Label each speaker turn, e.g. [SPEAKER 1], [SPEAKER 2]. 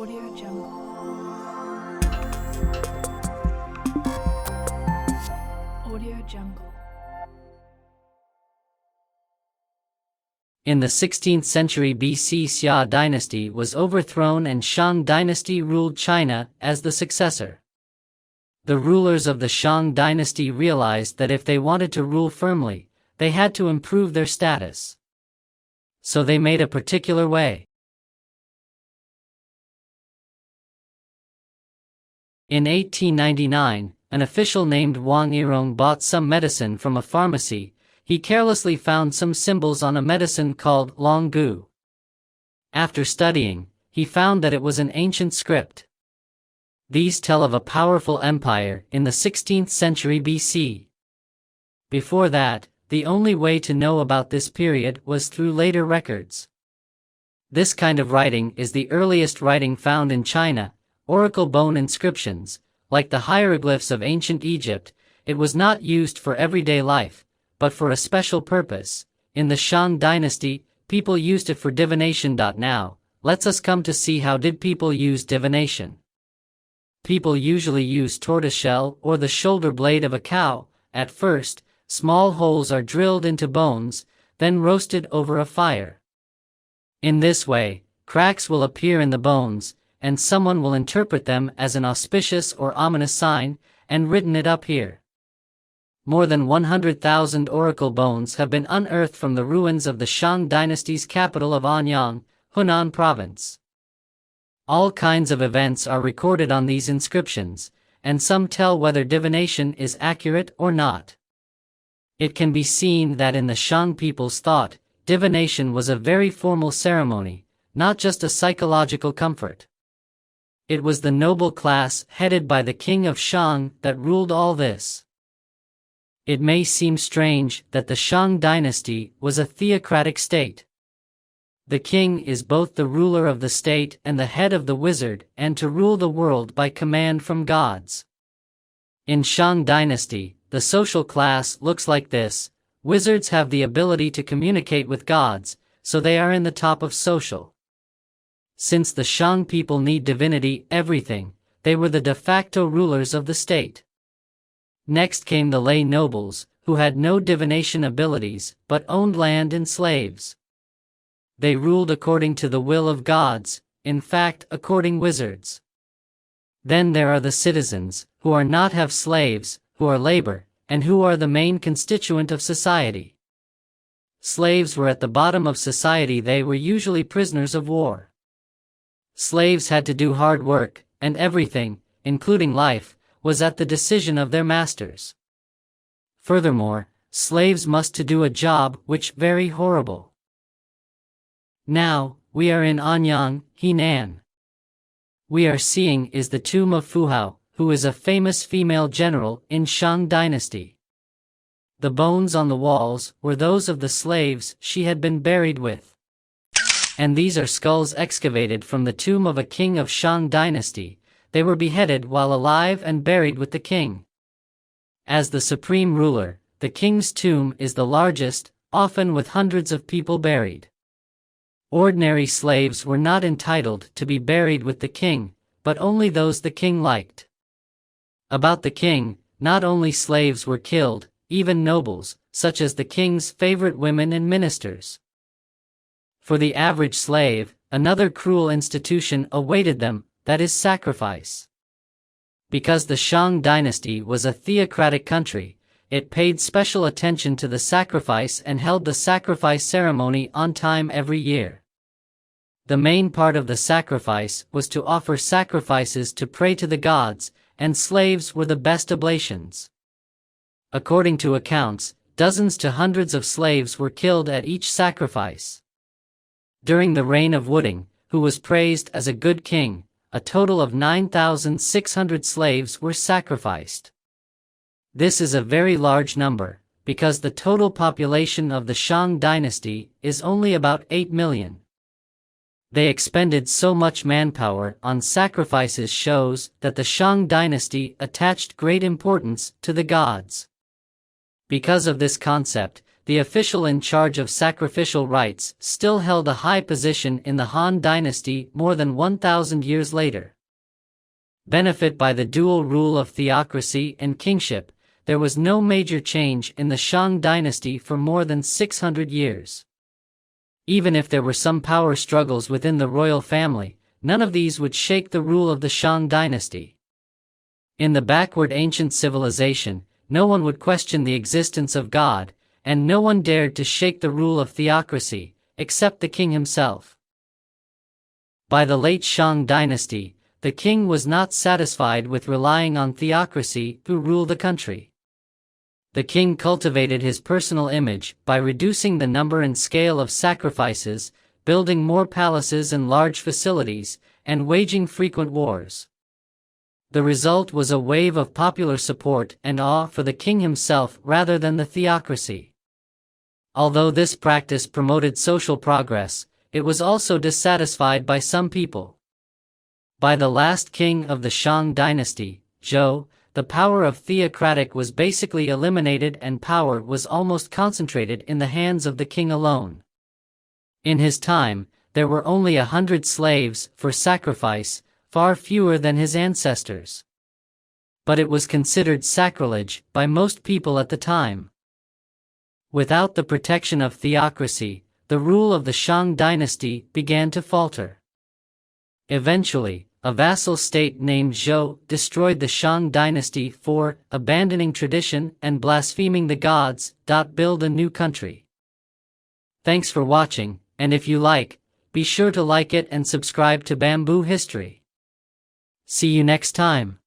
[SPEAKER 1] Audio Jungle. Audio Jungle.
[SPEAKER 2] In the 16th century BC, Xia Dynasty was overthrown and Shang Dynasty ruled China as the successor. The rulers of the Shang Dynasty realized that if they wanted to rule firmly, they had to improve their status. So they made a particular way. In 1899, an official named Wang Yirong bought some medicine from a pharmacy. He carelessly found some symbols on a medicine called Long Gu. After studying, he found that it was an ancient script. These tell of a powerful empire in the 16th century BC. Before that, the only way to know about this period was through later records. This kind of writing is the earliest writing found in China, oracle bone inscriptions. Like the hieroglyphs of ancient Egypt, it was not used for everyday life, but for a special purpose. In the Shang Dynasty, people used it for divination. Now, let's us come to see how did people use divination. People usually use tortoiseshell or the shoulder blade of a cow. At first, small holes are drilled into bones, then roasted over a fire. In this way, cracks will appear in the bones, and someone will interpret them as an auspicious or ominous sign, and written it up here. More than 100,000 oracle bones have been unearthed from the ruins of the Shang Dynasty's capital of Anyang, Hunan province. All kinds of events are recorded on these inscriptions, and some tell whether divination is accurate or not. It can be seen that in the Shang people's thought, divination was a very formal ceremony, not just a psychological comfort. It was the noble class headed by the king of Shang that ruled all this. It may seem strange that the Shang Dynasty was a theocratic state. The king is both the ruler of the state and the head of the wizard, and to rule the world by command from gods. In Shang Dynasty, the social class looks like this. Wizards have the ability to communicate with gods, so they are in the top of social. Since the Shang people need divinity everything, they were the de facto rulers of the state. Next came the lay nobles, who had no divination abilities, but owned land and slaves. They ruled according to the will of gods, in fact according wizards. Then there are the citizens, who are not have slaves, who are labor, and who are the main constituent of society. Slaves were at the bottom of society. They were usually prisoners of war. Slaves had to do hard work, and everything, including life, was at the decision of their masters. Furthermore, slaves must to do a job which very horrible. Now, we are in Anyang, Henan. We are seeing is the tomb of Fu Hao, who is a famous female general in Shang Dynasty. The bones on the walls were those of the slaves she had been buried with. And these are skulls excavated from the tomb of a king of Shang Dynasty. They were beheaded while alive and buried with the king. As the supreme ruler, the king's tomb is the largest, often with hundreds of people buried. Ordinary slaves were not entitled to be buried with the king, but only those the king liked. About the king, not only slaves were killed, even nobles, such as the king's favorite women and ministers. For the average slave, another cruel institution awaited them, that is sacrifice. Because the Shang Dynasty was a theocratic country, it paid special attention to the sacrifice and held the sacrifice ceremony on time every year. The main part of the sacrifice was to offer sacrifices to pray to the gods, and slaves were the best oblations. According to accounts, dozens to hundreds of slaves were killed at each sacrifice. During the reign of Wuding, who was praised as a good king, a total of 9,600 slaves were sacrificed. This is a very large number, because the total population of the Shang Dynasty is only about 8 million. They expended so much manpower on sacrifices shows that the Shang Dynasty attached great importance to the gods. Because of this concept, the official in charge of sacrificial rites, still held a high position in the Han Dynasty more than 1,000 years later. Benefit by the dual rule of theocracy and kingship, there was no major change in the Shang Dynasty for more than 600 years. Even if there were some power struggles within the royal family, none of these would shake the rule of the Shang Dynasty. In the backward ancient civilization, no one would question the existence of God, and no one dared to shake the rule of theocracy, except the king himself. By the late Shang Dynasty, the king was not satisfied with relying on theocracy to rule the country. The king cultivated his personal image by reducing the number and scale of sacrifices, building more palaces and large facilities, and waging frequent wars. The result was a wave of popular support and awe for the king himself rather than the theocracy. Although this practice promoted social progress, it was also dissatisfied by some people. By the last king of the Shang Dynasty, Zhou, the power of theocratic was basically eliminated and power was almost concentrated in the hands of the king alone. In his time, there were only 100 slaves for sacrifice, far fewer than his ancestors. But it was considered sacrilege by most people at the time. Without the protection of theocracy, the rule of the Shang Dynasty began to falter. Eventually, a vassal state named Zhou destroyed the Shang Dynasty for abandoning tradition and blaspheming the gods. Build a new country. Thanks for watching, and if you like, be sure to like it and subscribe to Bamboo History. See you next time.